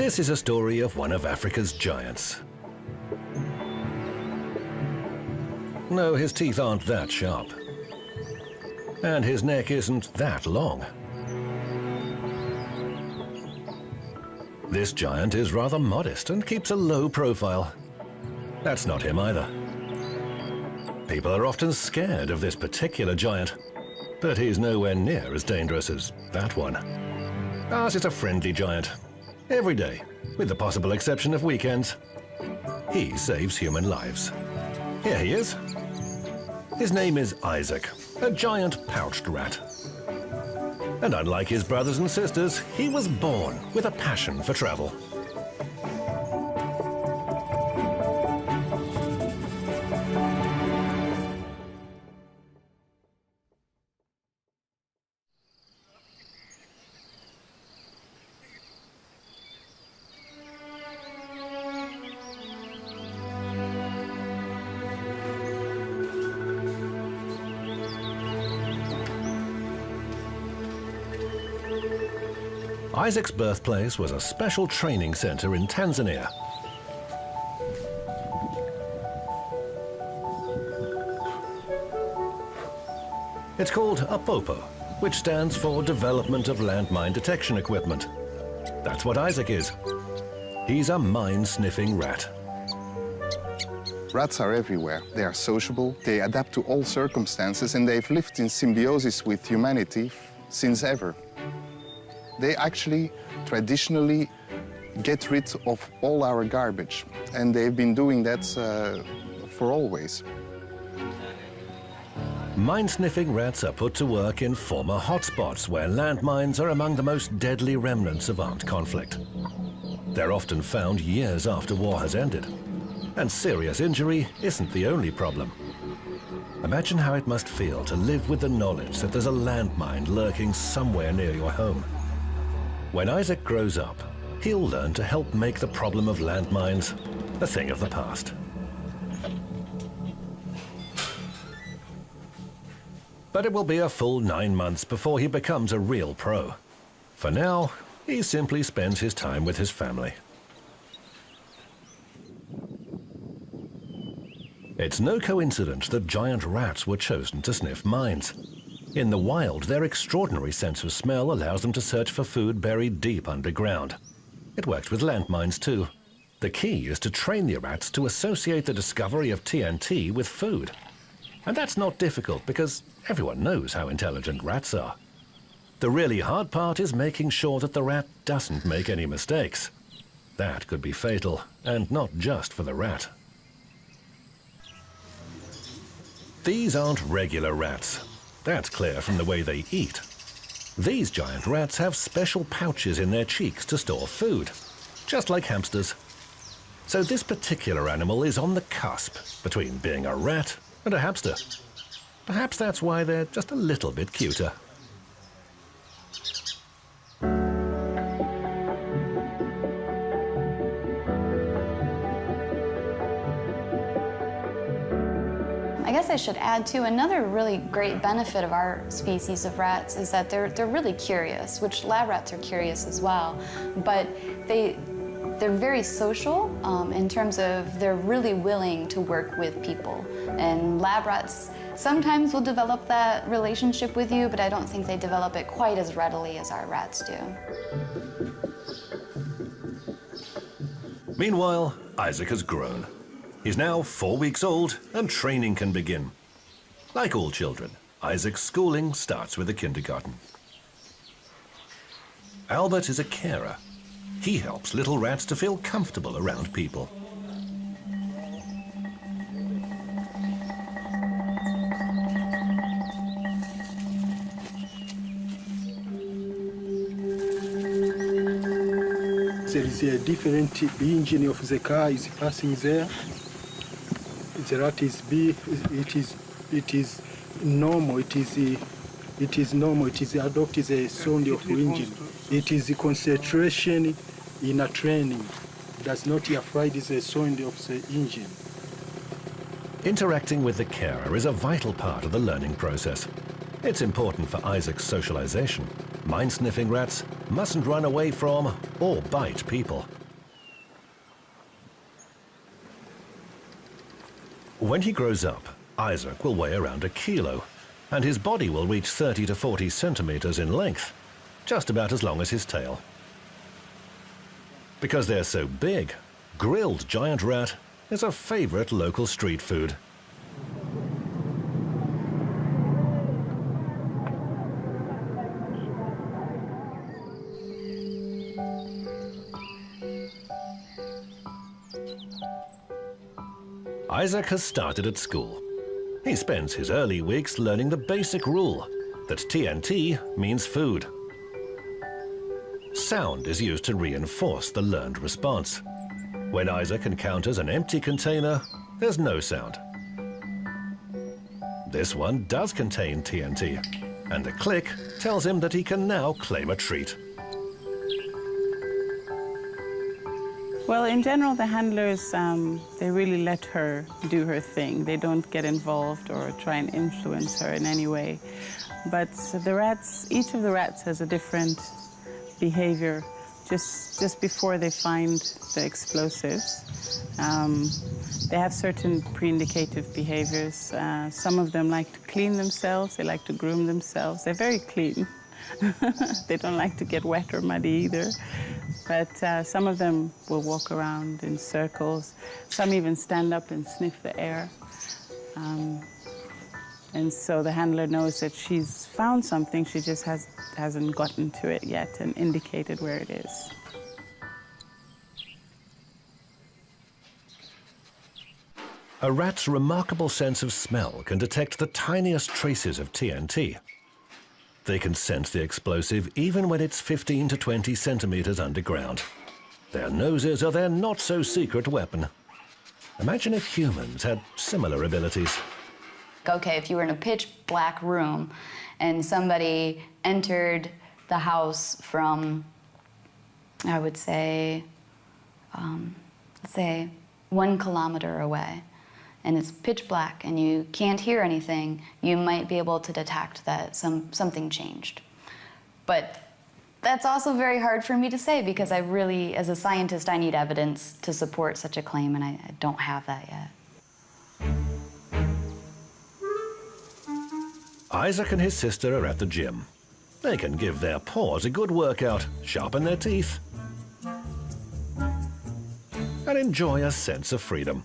This is a story of one of Africa's giants. No, his teeth aren't that sharp. And his neck isn't that long. This giant is rather modest and keeps a low profile. That's not him either. People are often scared of this particular giant, but he's nowhere near as dangerous as that one. Ours is a friendly giant. Every day, with the possible exception of weekends. He saves human lives. Here he is. His name is Isaac, a giant pouched rat. And unlike his brothers and sisters, he was born with a passion for travel. Isaac's birthplace was a special training center in Tanzania. It's called APOPO, which stands for Development of Landmine Detection Equipment. That's what Isaac is. He's a mine-sniffing rat. Rats are everywhere. They are sociable, they adapt to all circumstances, and they've lived in symbiosis with humanity since ever. They actually traditionally get rid of all our garbage, and they've been doing that for always. Mine-sniffing rats are put to work in former hotspots where landmines are among the most deadly remnants of armed conflict. They're often found years after war has ended, and serious injury isn't the only problem. Imagine how it must feel to live with the knowledge that there's a landmine lurking somewhere near your home. When Isaac grows up, he'll learn to help make the problem of landmines a thing of the past. But it will be a full 9 months before he becomes a real pro. For now, he simply spends his time with his family. It's no coincidence that giant rats were chosen to sniff mines. In the wild, their extraordinary sense of smell allows them to search for food buried deep underground. It works with landmines too. The key is to train the rats to associate the discovery of TNT with food. And that's not difficult because everyone knows how intelligent rats are. The really hard part is making sure that the rat doesn't make any mistakes. That could be fatal, and not just for the rat. These aren't regular rats. That's clear from the way they eat. These giant rats have special pouches in their cheeks to store food, just like hamsters. So this particular animal is on the cusp between being a rat and a hamster. Perhaps that's why they're just a little bit cuter. I guess I should add too, another really great benefit of our species of rats is that they're really curious, which lab rats are curious as well, but they're very social in terms of they're really willing to work with people. And lab rats sometimes will develop that relationship with you, but I don't think they develop it quite as readily as our rats do. Meanwhile, Isaac has grown. He's now 4 weeks old and training can begin. Like all children, Isaac's schooling starts with the kindergarten. Albert is a carer. He helps little rats to feel comfortable around people. There is a different engine of the car is passing there. The rat is big. It is normal. It is normal. It is adopted the sound of engine. It is the concentration in a training. Does not afraid the sound of the engine. Interacting with the carer is a vital part of the learning process. It's important for Isaac's socialization, Mine-sniffing rats mustn't run away from or bite people. When he grows up, Isaac will weigh around 1 kilo, and his body will reach 30 to 40 centimeters in length, just about as long as his tail. Because they're so big, grilled giant rat is a favorite local street food. Isaac has started at school. He spends his early weeks learning the basic rule that TNT means food. Sound is used to reinforce the learned response. When Isaac encounters an empty container, there's no sound. This one does contain TNT, and the click tells him that he can now claim a treat. Well, in general, the handlers, they really let her do her thing. They don't get involved or try and influence her in any way. But the rats, each of the rats has a different behavior just before they find the explosives. They have certain pre-indicative behaviors. Some of them like to clean themselves. They like to groom themselves. They're very clean. They don't like to get wet or muddy either. But some of them will walk around in circles. Some even stand up and sniff the air. And so the handler knows that she's found something, she just hasn't gotten to it yet and indicated where it is. A rat's remarkable sense of smell can detect the tiniest traces of TNT. They can sense the explosive even when it's 15 to 20 centimeters underground. Their noses are their not-so-secret weapon. Imagine if humans had similar abilities. Okay, if you were in a pitch-black room and somebody entered the house from, I would say, let's say 1 kilometer away, and it's pitch black and you can't hear anything, you might be able to detect that something changed. But that's also very hard for me to say because I really, as a scientist, I need evidence to support such a claim, and I don't have that yet. Isaac and his sister are at the gym. They can give their paws a good workout, sharpen their teeth, and enjoy a sense of freedom.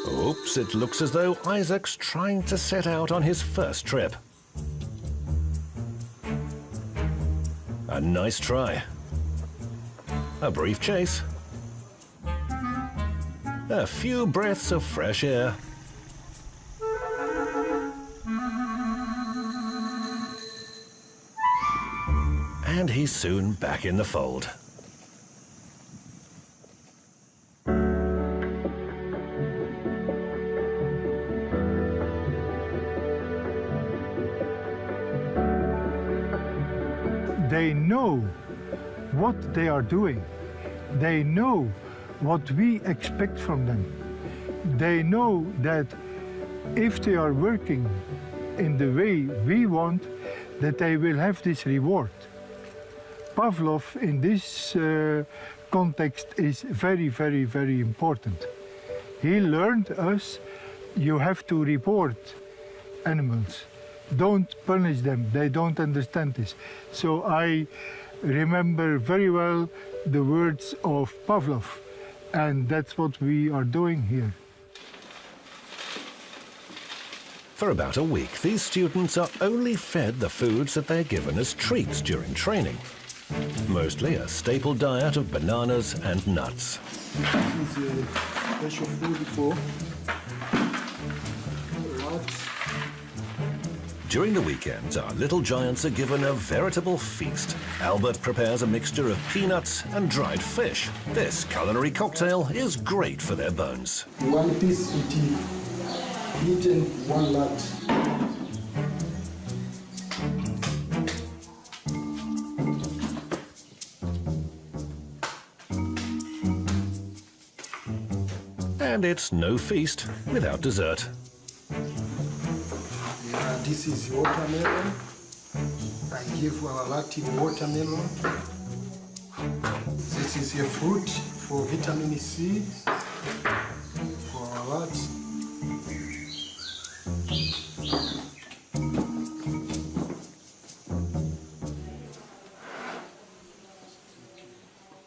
Oops, it looks as though Isaac's trying to set out on his first trip. A nice try. A brief chase. A few breaths of fresh air. And he's soon back in the fold. They know what they are doing. They know what we expect from them. They know that if they are working in the way we want, that they will have this reward. Pavlov in this context is very, very, very important. He learned us, you have to report animals. Don't punish them, they don't understand this. So I remember very well the words of Pavlov, and that's what we are doing here. For about a week, these students are only fed the foods that they're given as treats during training. Mostly a staple diet of bananas and nuts. This is a special food for rats. During the weekends, our little giants are given a veritable feast. Albert prepares a mixture of peanuts and dried fish. This culinary cocktail is great for their bones. One piece eaten one lot. And it's no feast without dessert. Yeah, this is watermelon. I give our rat watermelon. This is a fruit for vitamin C for our rat.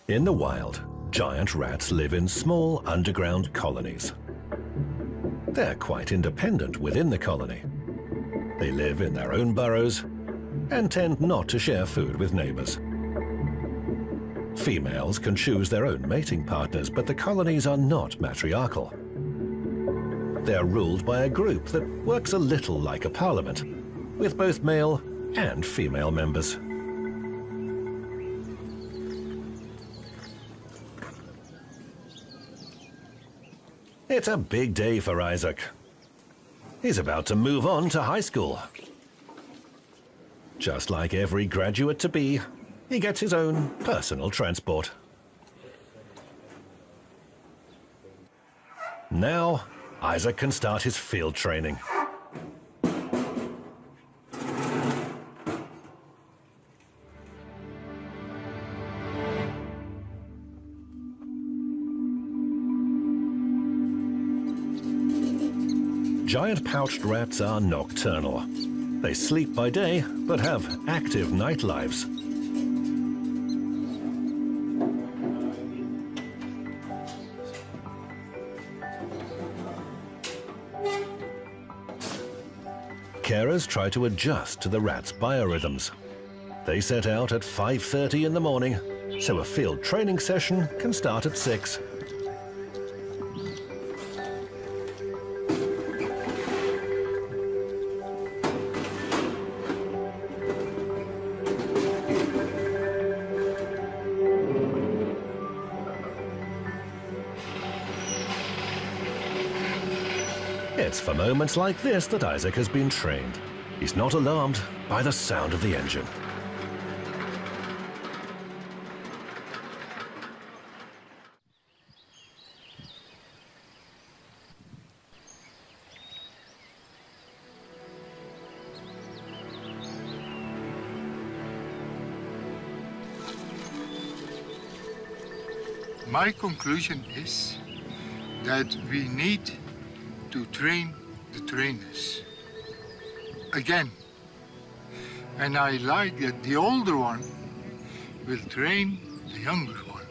In the wild, giant rats live in small underground colonies. They're quite independent within the colony. They live in their own burrows and tend not to share food with neighbors. Females can choose their own mating partners, but the colonies are not matriarchal. They're ruled by a group that works a little like a parliament, with both male and female members. It's a big day for Isaac. He's about to move on to high school. Just like every graduate-to-be, he gets his own personal transport. Now, Isaac can start his field training. Giant pouched rats are nocturnal. They sleep by day, but have active night lives. Carers try to adjust to the rats' biorhythms. They set out at 5:30 in the morning, so a field training session can start at 6. It's for moments like this that Isaac has been trained. He's not alarmed by the sound of the engine. My conclusion is that we need to train the trainers again. And I like that the older one will train the younger one.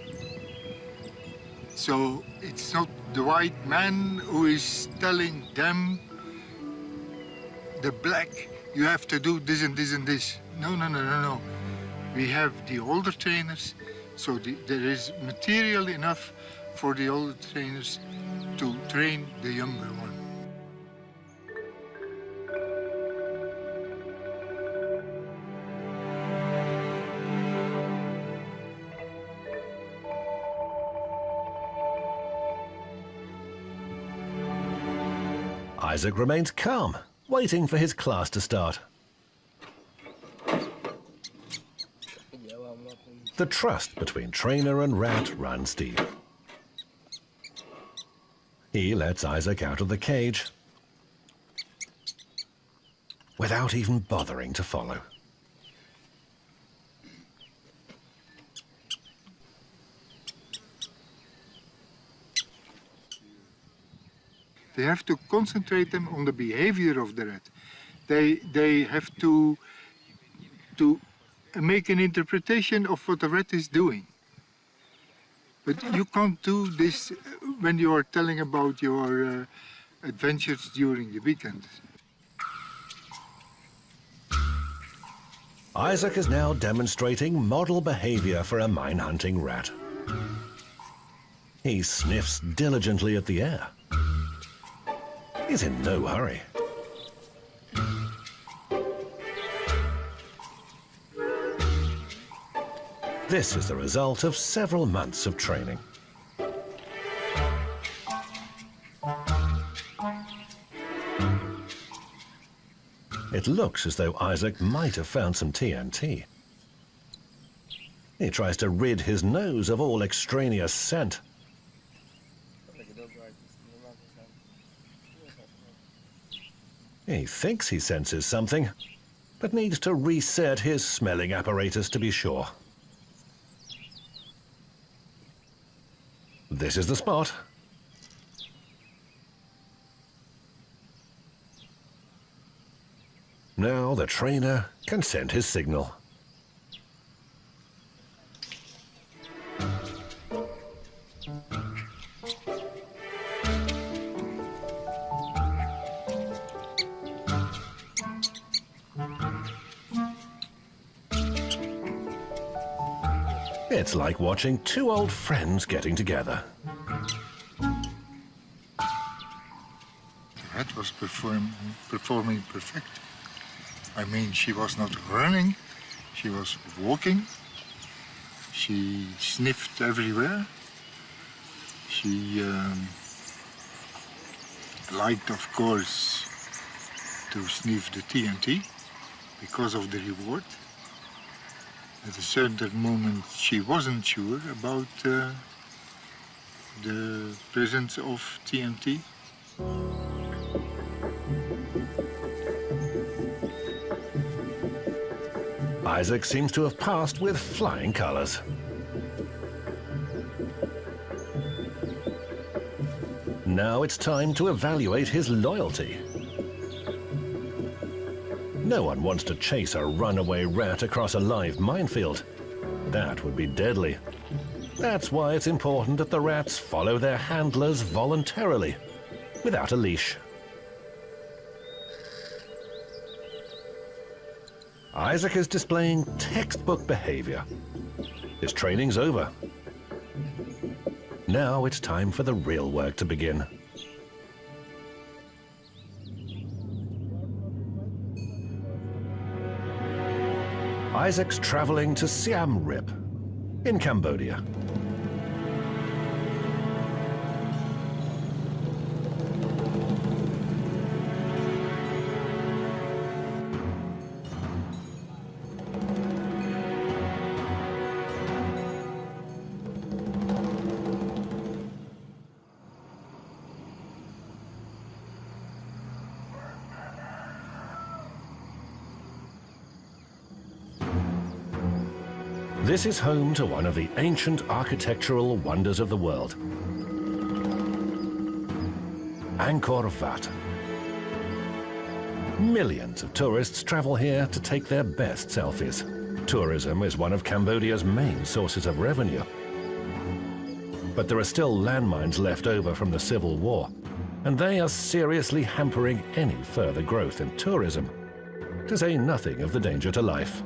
So it's not the white man who is telling them, the black, you have to do this and this and this. No, no, no, no, no. We have the older trainers, so there is material enough for the older trainers to train the younger one. Isaac remains calm, waiting for his class to start. The trust between trainer and rat runs deep. He lets Isaac out of the cage without even bothering to follow. They have to concentrate them on the behavior of the rat. They have to make an interpretation of what the rat is doing. But you can't do this when you are telling about your adventures during the weekend. Isaac is now demonstrating model behavior for a mine-hunting rat. He sniffs diligently at the air. He's in no hurry. This is the result of several months of training. It looks as though Isaac might have found some TNT. He tries to rid his nose of all extraneous scent. He thinks he senses something, but needs to reset his smelling apparatus to be sure. This is the spot. Now the trainer can send his signal. It's like watching two old friends getting together. That was performing perfect. I mean, she was not running, she was walking. She sniffed everywhere. She liked, of course, to sniff the TNT because of the reward. At a certain moment, she wasn't sure about the presence of TNT. Isaac seems to have passed with flying colors. Now it's time to evaluate his loyalty. No one wants to chase a runaway rat across a live minefield. That would be deadly. That's why it's important that the rats follow their handlers voluntarily, without a leash. Isaac is displaying textbook behavior. His training's over. Now it's time for the real work to begin. Isaac's traveling to Siem Reap in Cambodia. This is home to one of the ancient architectural wonders of the world, Angkor Wat. Millions of tourists travel here to take their best selfies. Tourism is one of Cambodia's main sources of revenue. But there are still landmines left over from the Civil War, and they are seriously hampering any further growth in tourism, to say nothing of the danger to life.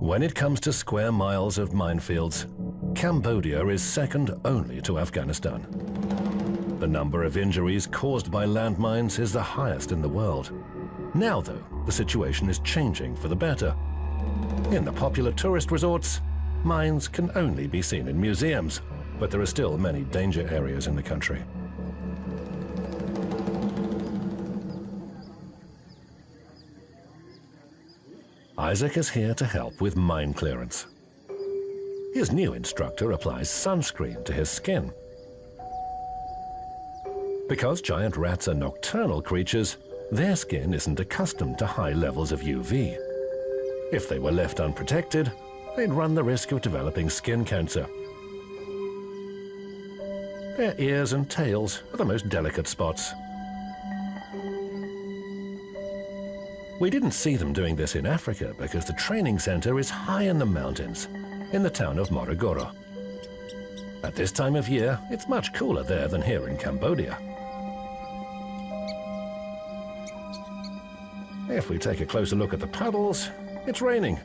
When it comes to square miles of minefields, Cambodia is second only to Afghanistan. The number of injuries caused by landmines is the highest in the world. Now, though, the situation is changing for the better. In the popular tourist resorts, mines can only be seen in museums, but there are still many danger areas in the country. Isaac is here to help with mine clearance. His new instructor applies sunscreen to his skin. Because giant rats are nocturnal creatures, their skin isn't accustomed to high levels of UV. If they were left unprotected, they'd run the risk of developing skin cancer. Their ears and tails are the most delicate spots. We didn't see them doing this in Africa because the training center is high in the mountains, in the town of Morogoro. At this time of year, it's much cooler there than here in Cambodia. If we take a closer look at the puddles, it's raining,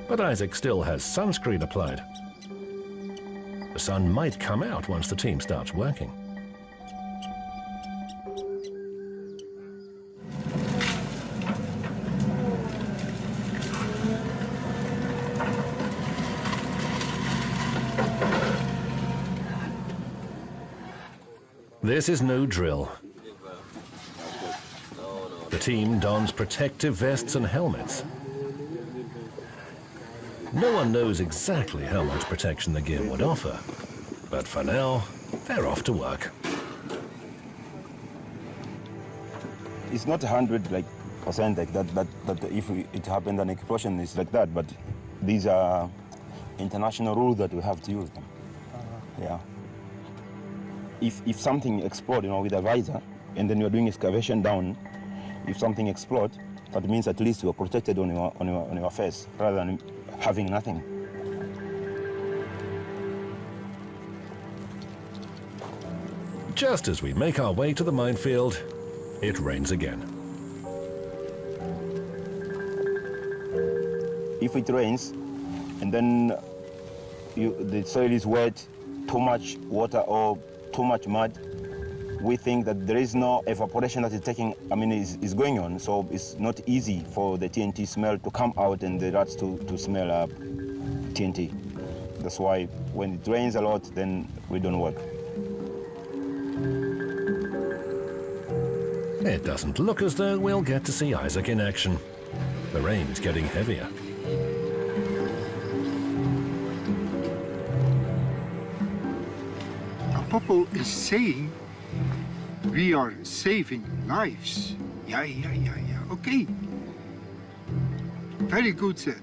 but Isaac still has sunscreen applied. The sun might come out once the team starts working. This is no drill. The team dons protective vests and helmets. No one knows exactly how much protection the gear would offer, but for now, they're off to work. It's not 100% like that, that if it happened an explosion is like that, but these are international rules that we have to use them. Yeah. If something explodes, with a visor, and then you're doing excavation down, if something explodes, that means at least you're protected on your face, rather than having nothing. Just as we make our way to the minefield, it rains again. If it rains, and then the soil is wet, too much water or too much mud, we think that there is no evaporation that is going on, so it's not easy for the TNT smell to come out and the rats to smell TNT. That's why when it rains a lot, then we don't work. It doesn't look as though we'll get to see Isaac in action. The rain's getting heavier. Popo is saying we are saving lives. Yeah, okay. Very good said.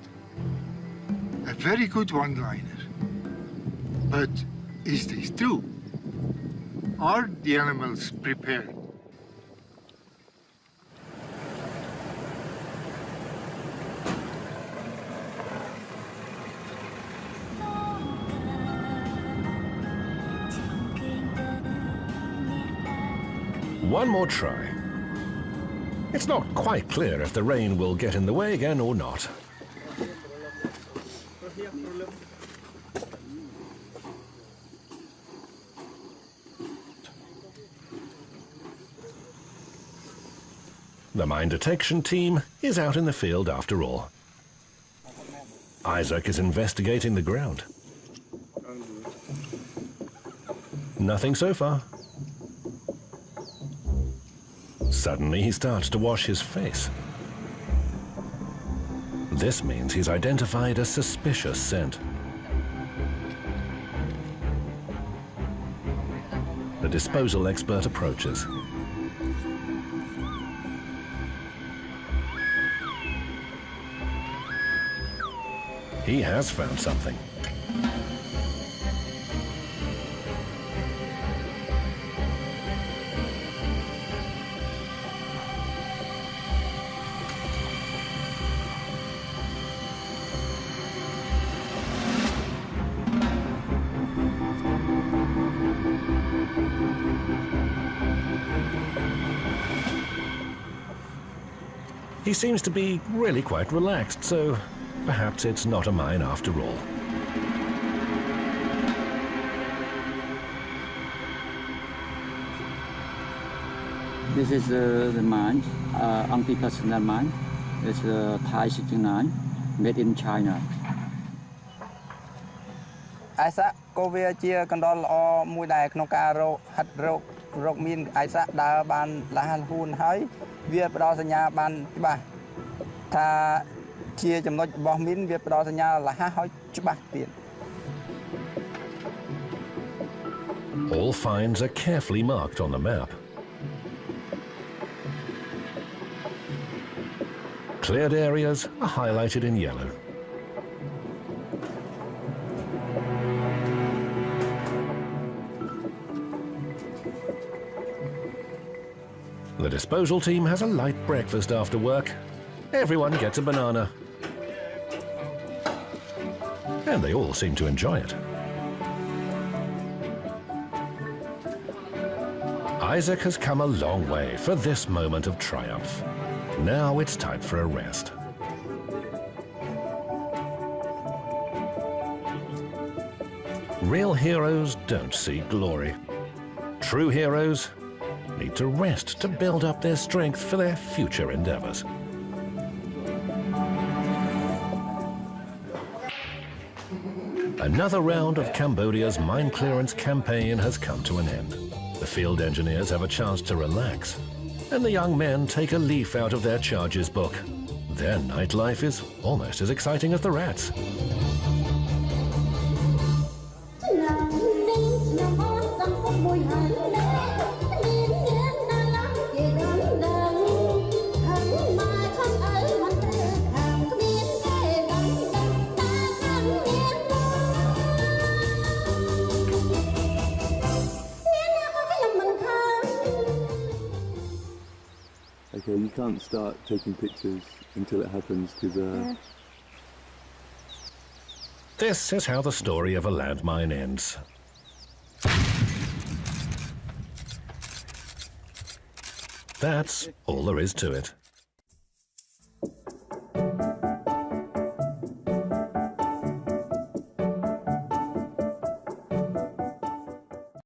A very good one-liner. But is this true? Are the animals prepared? One more try. It's not quite clear if the rain will get in the way again or not. The mine detection team is out in the field after all. Isaac is investigating the ground. Nothing so far. Suddenly, he starts to wash his face. This means he's identified a suspicious scent. The disposal expert approaches. He has found something. He seems to be really quite relaxed, so perhaps it's not a mine after all. This is the mine, anti-personnel mine. It's Thai 69, made in China. Isaac ក៏វាជាកណ្ដុរល្អមួយដែរក្នុងការហាត់រកមាន Isaac ដើរបានលះហួនហើយវាផ្ដល់សញ្ញាបានច្បាស់ថាជាចំណុចរបស់មីនវាផ្ដល់សញ្ញាលះហើយច្បាស់ទៀត All finds are carefully marked on the map. Cleared areas are highlighted in yellow. The disposal team has a light breakfast after work. Everyone gets a banana. And they all seem to enjoy it. Isaac has come a long way for this moment of triumph. Now it's time for a rest. Real heroes don't seek glory. True heroes need to rest to build up their strength for their future endeavors. Another round of Cambodia's mine clearance campaign has come to an end. The field engineers have a chance to relax. and the young men take a leaf out of their charges book. Their nightlife is almost as exciting as the rats. Okay, you can't start taking pictures until it happens, because... This is how the story of a landmine ends. That's all there is to it.